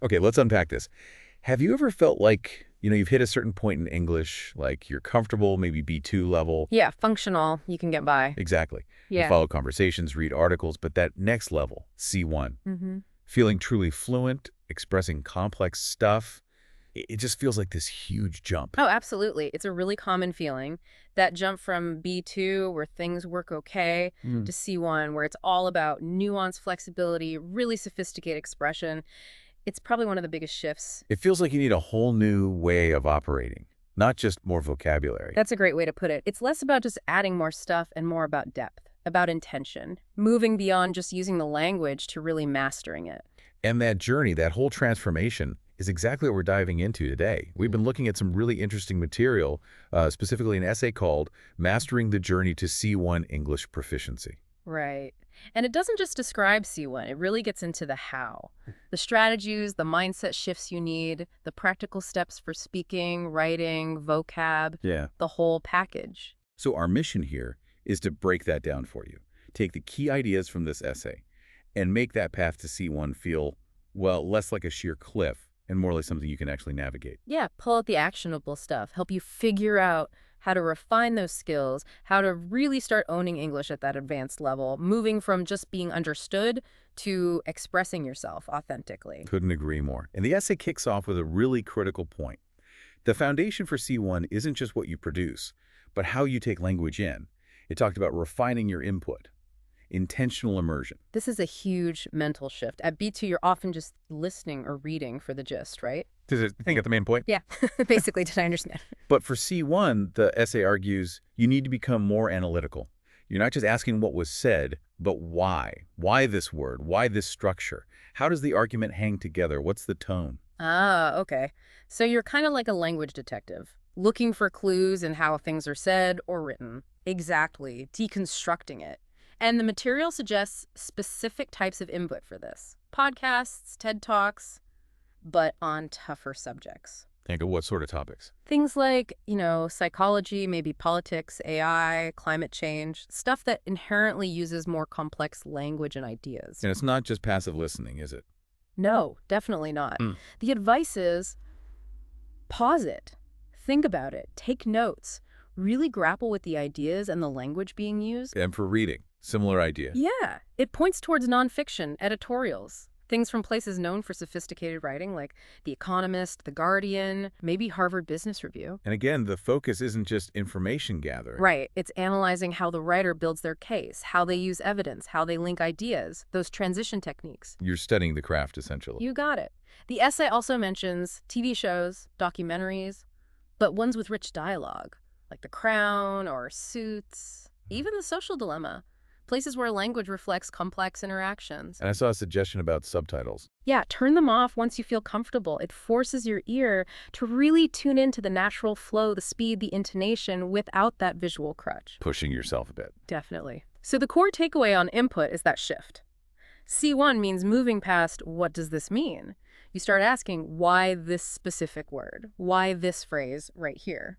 Okay, let's unpack this. Have you ever felt like, you've hit a certain point in English, like you're comfortable, maybe B2 level? Yeah, functional, you can get by. Exactly. You Yeah. follow conversations, read articles, but that next level, C1, hmm feeling truly fluent, expressing complex stuff, it just feels like this huge jump. Oh, absolutely. It's a really common feeling. That jump from B2, where things work okay, Mm. to C1, where it's all about nuance, flexibility, really sophisticated expression. It's probably one of the biggest shifts. It feels like you need a whole new way of operating, not just more vocabulary. That's a great way to put it. It's less about just adding more stuff and more about depth, about intention, moving beyond just using the language to really mastering it. And that journey, that whole transformation, is exactly what we're diving into today. We've been looking at some really interesting material, specifically an essay called Mastering the Journey to C1 English Proficiency. Right. And it doesn't just describe C1, it really gets into the how. The strategies, the mindset shifts you need, the practical steps for speaking, writing, vocab, Yeah. the whole package. So our mission here is to break that down for you. Take the key ideas from this essay and make that path to C1 feel, well, less like a sheer cliff and more like something you can actually navigate. Yeah, pull out the actionable stuff, help you figure out how to refine those skills, how to really start owning English at that advanced level, moving from just being understood to expressing yourself authentically. Couldn't agree more. And the essay kicks off with a really critical point. The foundation for C1 isn't just what you produce, but how you take language in. It talked about refining your input, intentional immersion. This is a huge mental shift. At B2, you're often just listening or reading for the gist, right? Does it think at the main point? Yeah, basically, did I understand? But for C1, the essay argues you need to become more analytical. You're not just asking what was said, but why. Why this word? Why this structure? How does the argument hang together? What's the tone? Ah, okay. So you're kind of like a language detective, looking for clues in how things are said or written. Exactly, deconstructing it. And the material suggests specific types of input for this. Podcasts, TED Talks, but on tougher subjects. Think of what sort of topics? Things like, psychology, maybe politics, AI, climate change, stuff that inherently uses more complex language and ideas. And it's not just passive listening, is it? No, definitely not. Mm. The advice is pause it, think about it, take notes, really grapple with the ideas and the language being used. And for reading, similar idea. Yeah, it points towards nonfiction, editorials, things from places known for sophisticated writing like The Economist, The Guardian, maybe Harvard Business Review. And again, the focus isn't just information gathering. Right, it's analyzing how the writer builds their case, how they use evidence, how they link ideas, those transition techniques. You're studying the craft, essentially. You got it. The essay also mentions TV shows, documentaries, but ones with rich dialogue, like The Crown or Suits, even The Social Dilemma, places where language reflects complex interactions. And I saw a suggestion about subtitles. Yeah, turn them off once you feel comfortable. It forces your ear to really tune into the natural flow, the speed, the intonation without that visual crutch. Pushing yourself a bit. Definitely. So the core takeaway on input is that shift. C1 means moving past what does this mean? You start asking why this specific word? Why this phrase right here?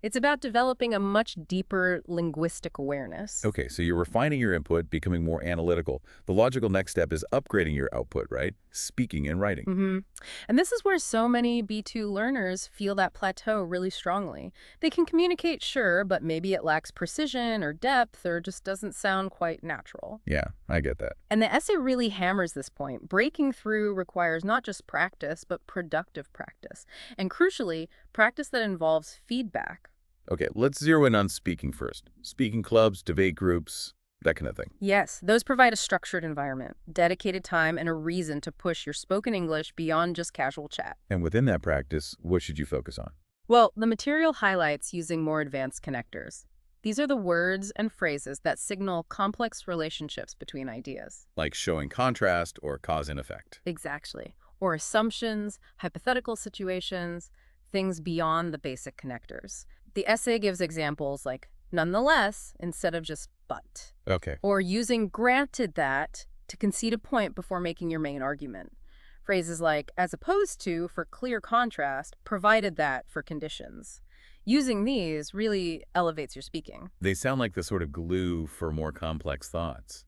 It's about developing a much deeper linguistic awareness. Okay, so you're refining your input, becoming more analytical. The logical next step is upgrading your output, right? Speaking and writing. And this is where so many B2 learners feel that plateau really strongly. They can communicate, sure, but maybe it lacks precision or depth or just doesn't sound quite natural. Yeah, I get that. And the essay really hammers this point. Breaking through requires not just practice, but productive practice. And crucially, practice that involves feedback. Okay, let's zero in on speaking first. Speaking clubs, debate groups, that kind of thing. Yes, those provide a structured environment, dedicated time, and a reason to push your spoken English beyond just casual chat. And within that practice, what should you focus on? Well, the material highlights using more advanced connectors. These are the words and phrases that signal complex relationships between ideas. Like showing contrast or cause and effect. Exactly. Or assumptions, hypothetical situations, things beyond the basic connectors. The essay gives examples like nonetheless instead of just but. Okay. Or using granted that to concede a point before making your main argument. Phrases like as opposed to for clear contrast, provided that for conditions. Using these really elevates your speaking. They sound like the sort of glue for more complex thoughts.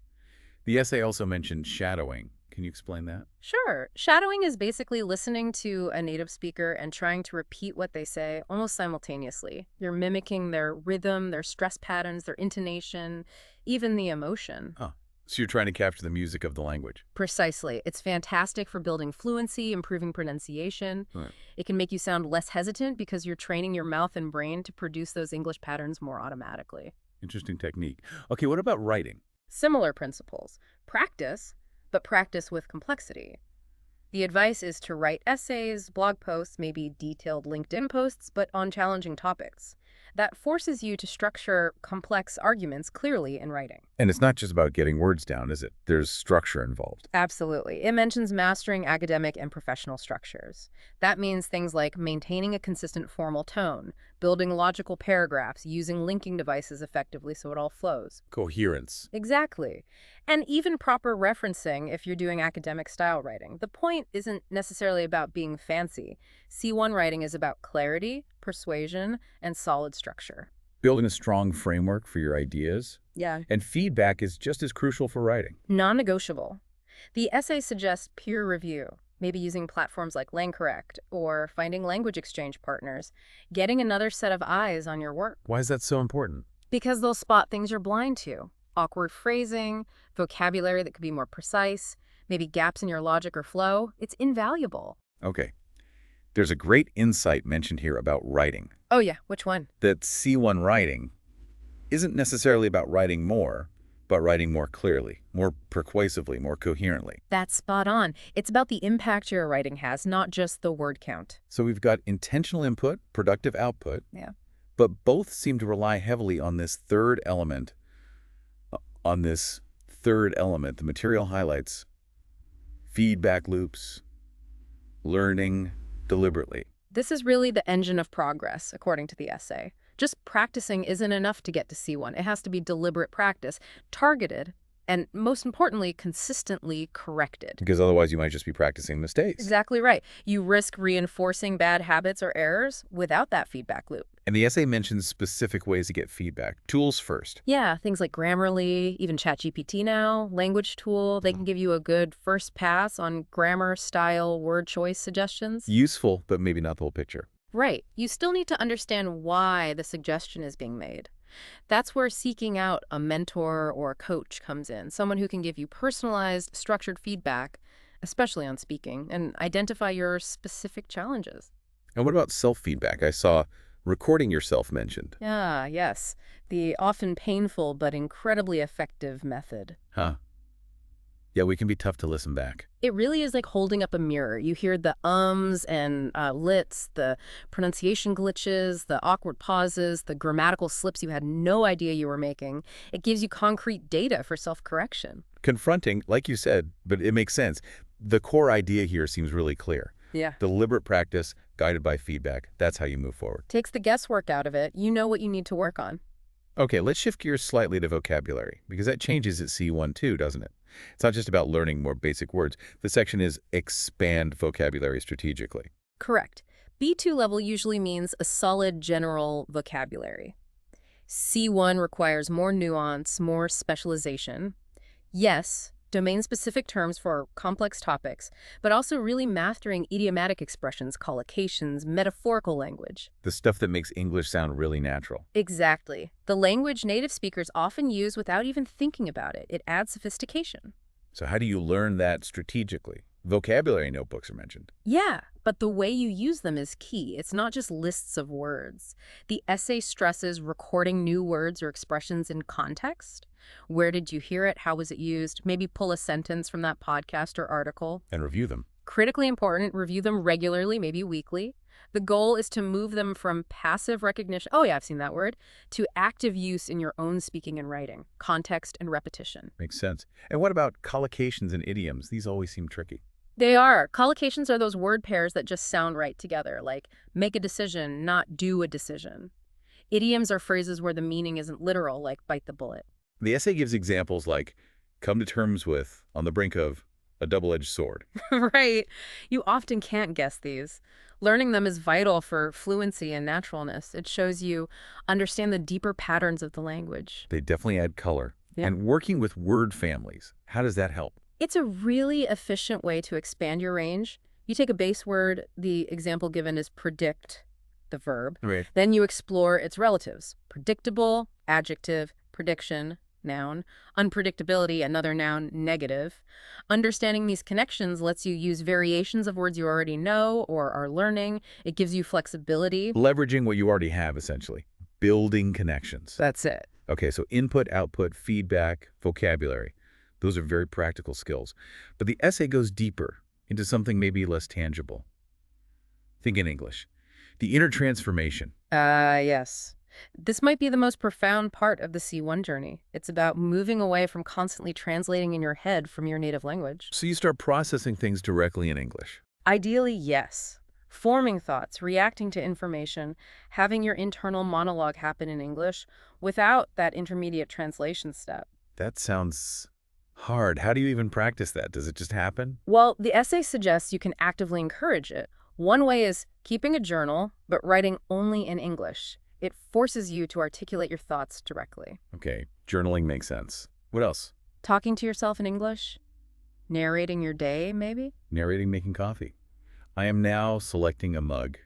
The essay also mentioned shadowing. Can you explain that? Sure. Shadowing is basically listening to a native speaker and trying to repeat what they say almost simultaneously. You're mimicking their rhythm, their stress patterns, their intonation, even the emotion. Oh, so you're trying to capture the music of the language. Precisely. It's fantastic for building fluency, improving pronunciation. Right. It can make you sound less hesitant because you're training your mouth and brain to produce those English patterns more automatically. Interesting technique. Okay, what about writing? Similar principles. Practice, but practice with complexity. The advice is to write essays, blog posts, maybe detailed LinkedIn posts, but on challenging topics. That forces you to structure complex arguments clearly in writing. And it's not just about getting words down, is it? There's structure involved. Absolutely. It mentions mastering academic and professional structures. That means things like maintaining a consistent formal tone, building logical paragraphs, using linking devices effectively so it all flows. Coherence. Exactly. And even proper referencing if you're doing academic style writing. The point isn't necessarily about being fancy. C1 writing is about clarity, persuasion, and solid structure. Building a strong framework for your ideas. Yeah. And feedback is just as crucial for writing. Non-negotiable. The essay suggests peer review, maybe using platforms like LangCorrect or finding language exchange partners, getting another set of eyes on your work. Why is that so important? Because they'll spot things you're blind to. Awkward phrasing, vocabulary that could be more precise, maybe gaps in your logic or flow. It's invaluable. Okay. There's a great insight mentioned here about writing. Oh yeah, which one? That C1 writing isn't necessarily about writing more, but writing more clearly, more persuasively, more coherently. That's spot on. It's about the impact your writing has, not just the word count. So we've got intentional input, productive output, Yeah. but both seem to rely heavily on this third element. The material highlights feedback loops, learning deliberately. This is really the engine of progress, according to the essay. Just practicing isn't enough to get to C1. It has to be deliberate practice, targeted, and most importantly, consistently corrected. Because otherwise you might just be practicing mistakes. Exactly right. You risk reinforcing bad habits or errors without that feedback loop. And the essay mentions specific ways to get feedback. Tools first. Yeah, things like Grammarly, even ChatGPT now, language tool, they can give you a good first pass on grammar, style, word choice suggestions. Useful, but maybe not the whole picture. Right. You still need to understand why the suggestion is being made. That's where seeking out a mentor or a coach comes in, someone who can give you personalized, structured feedback, especially on speaking, and identify your specific challenges. And what about self-feedback? I saw recording yourself mentioned. Yes. The often painful but incredibly effective method. Huh. Yeah, we can be tough to listen back. It really is like holding up a mirror. You hear the ums and lits, the pronunciation glitches, the awkward pauses, the grammatical slips you had no idea you were making. It gives you concrete data for self-correction. Confronting, like you said, but it makes sense. The core idea here seems really clear. Yeah. Deliberate practice, guided by feedback. That's how you move forward. Takes the guesswork out of it. You know what you need to work on. Okay, let's shift gears slightly to vocabulary, because that changes at C1 too, doesn't it? It's not just about learning more basic words. The section is expand vocabulary strategically. Correct. B2 level usually means a solid general vocabulary. C1 requires more nuance, more specialization. Yes, domain-specific terms for complex topics, but also really mastering idiomatic expressions, collocations, metaphorical language. The stuff that makes English sound really natural. Exactly. The language native speakers often use without even thinking about it. It adds sophistication. So how do you learn that strategically? Vocabulary notebooks are mentioned. Yeah, but the way you use them is key. It's not just lists of words. The essay stresses recording new words or expressions in context. Where did you hear it? How was it used? Maybe pull a sentence from that podcast or article. And review them. Critically important, review them regularly, maybe weekly. The goal is to move them from passive recognition, oh yeah, I've seen that word, to active use in your own speaking and writing, context and repetition. Makes sense. And what about collocations and idioms? These always seem tricky. They are. Collocations are those word pairs that just sound right together, like make a decision, not do a decision. Idioms are phrases where the meaning isn't literal, like bite the bullet. The essay gives examples like come to terms with, on the brink of, a double-edged sword. Right. You often can't guess these. Learning them is vital for fluency and naturalness. It shows you understand the deeper patterns of the language. They definitely add color. Yeah. And working with word families, how does that help? It's a really efficient way to expand your range. You take a base word, the example given is predict, the verb. Right. Then you explore its relatives. Predictable, adjective, prediction, noun. Unpredictability, another noun, negative. Understanding these connections lets you use variations of words you already know or are learning. It gives you flexibility. Leveraging what you already have, essentially. Building connections. That's it. Okay, so input, output, feedback, vocabulary. Those are very practical skills. But the essay goes deeper into something maybe less tangible. Think in English. The inner transformation. Yes. This might be the most profound part of the C1 journey. It's about moving away from constantly translating in your head from your native language. So you start processing things directly in English. Ideally, yes. Forming thoughts, reacting to information, having your internal monologue happen in English without that intermediate translation step. That sounds hard. How do you even practice that? Does it just happen? Well, the essay suggests you can actively encourage it. One way is keeping a journal, but writing only in English. It forces you to articulate your thoughts directly. Okay, journaling makes sense. What else? Talking to yourself in English? Narrating your day, maybe? Narrating making coffee. I am now selecting a mug.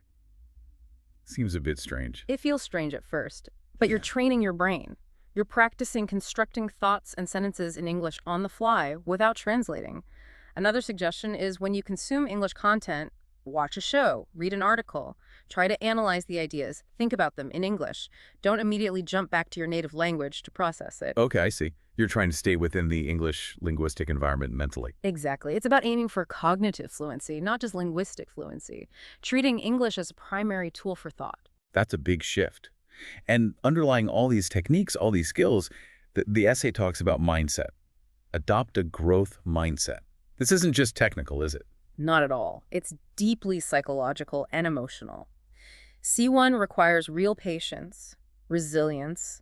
Seems a bit strange. It feels strange at first, but you're training your brain. You're practicing constructing thoughts and sentences in English on the fly without translating. Another suggestion is when you consume English content, watch a show, read an article, try to analyze the ideas, think about them in English. Don't immediately jump back to your native language to process it. Okay, I see. You're trying to stay within the English linguistic environment mentally. Exactly. It's about aiming for cognitive fluency, not just linguistic fluency. Treating English as a primary tool for thought. That's a big shift. And underlying all these techniques, all these skills, the essay talks about mindset. Adopt a growth mindset. This isn't just technical, is it? Not at all. It's deeply psychological and emotional. C1 requires real patience, resilience,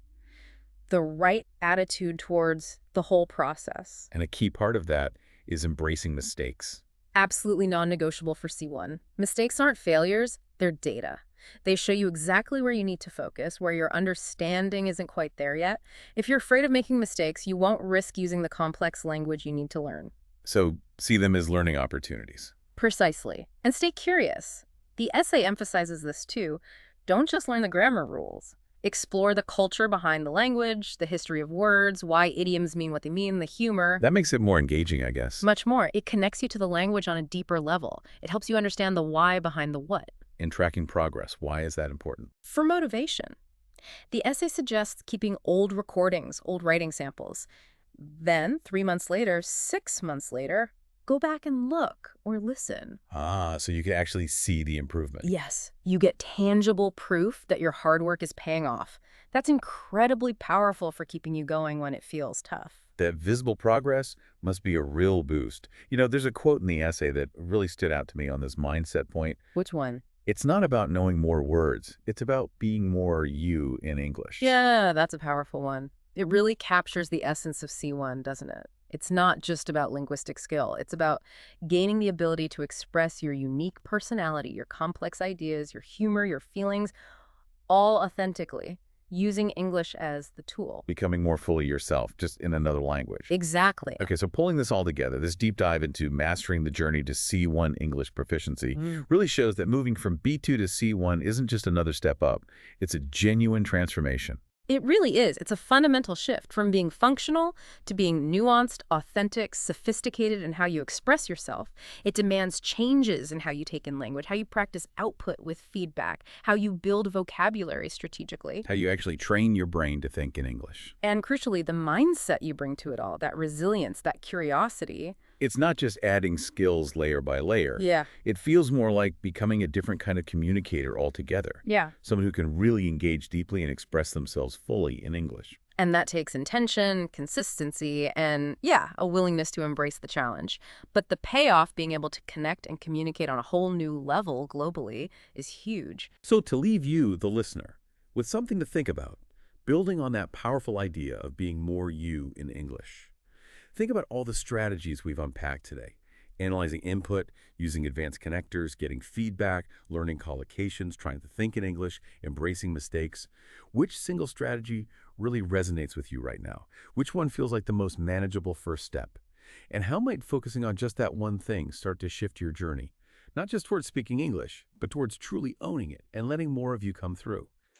the right attitude towards the whole process. And a key part of that is embracing mistakes. Absolutely non-negotiable for C1. Mistakes aren't failures, they're data. They show you exactly where you need to focus, where your understanding isn't quite there yet. If you're afraid of making mistakes, you won't risk using the complex language you need to learn. So see them as learning opportunities. Precisely. And stay curious. The essay emphasizes this too. Don't just learn the grammar rules. Explore the culture behind the language, the history of words, why idioms mean what they mean, the humor. That makes it more engaging, I guess. Much more. It connects you to the language on a deeper level. It helps you understand the why behind the what. In tracking progress, why is that important? For motivation. The essay suggests keeping old recordings, old writing samples. Then, 3 months later, 6 months later, go back and look or listen. So you can actually see the improvement. Yes, you get tangible proof that your hard work is paying off. That's incredibly powerful for keeping you going when it feels tough. That visible progress must be a real boost. You know, there's a quote in the essay that really stood out to me on this mindset point. Which one? It's not about knowing more words. It's about being more you in English. Yeah, that's a powerful one. It really captures the essence of C1, doesn't it? It's not just about linguistic skill. It's about gaining the ability to express your unique personality, your complex ideas, your humor, your feelings, all authentically, using English as the tool. Becoming more fully yourself, just in another language. Exactly. Okay, so pulling this all together, this deep dive into mastering the journey to C1 English proficiency really shows that moving from B2 to C1 isn't just another step up. It's a genuine transformation. It really is. It's a fundamental shift from being functional to being nuanced, authentic, sophisticated in how you express yourself. It demands changes in how you take in language, how you practice output with feedback, how you build vocabulary strategically. How you actually train your brain to think in English. And crucially, the mindset you bring to it all, that resilience, that curiosity. It's not just adding skills layer by layer. Yeah. It feels more like becoming a different kind of communicator altogether. Yeah. Someone who can really engage deeply and express themselves fully in English. And that takes intention, consistency, and, yeah, a willingness to embrace the challenge. But the payoff, being able to connect and communicate on a whole new level globally, is huge. So to leave you, the listener, with something to think about, building on that powerful idea of being more you in English. Think about all the strategies we've unpacked today. Analyzing input, using advanced connectors, getting feedback, learning collocations, trying to think in English, embracing mistakes. Which single strategy really resonates with you right now? Which one feels like the most manageable first step? And how might focusing on just that one thing start to shift your journey? Not just towards speaking English, but towards truly owning it and letting more of you come through.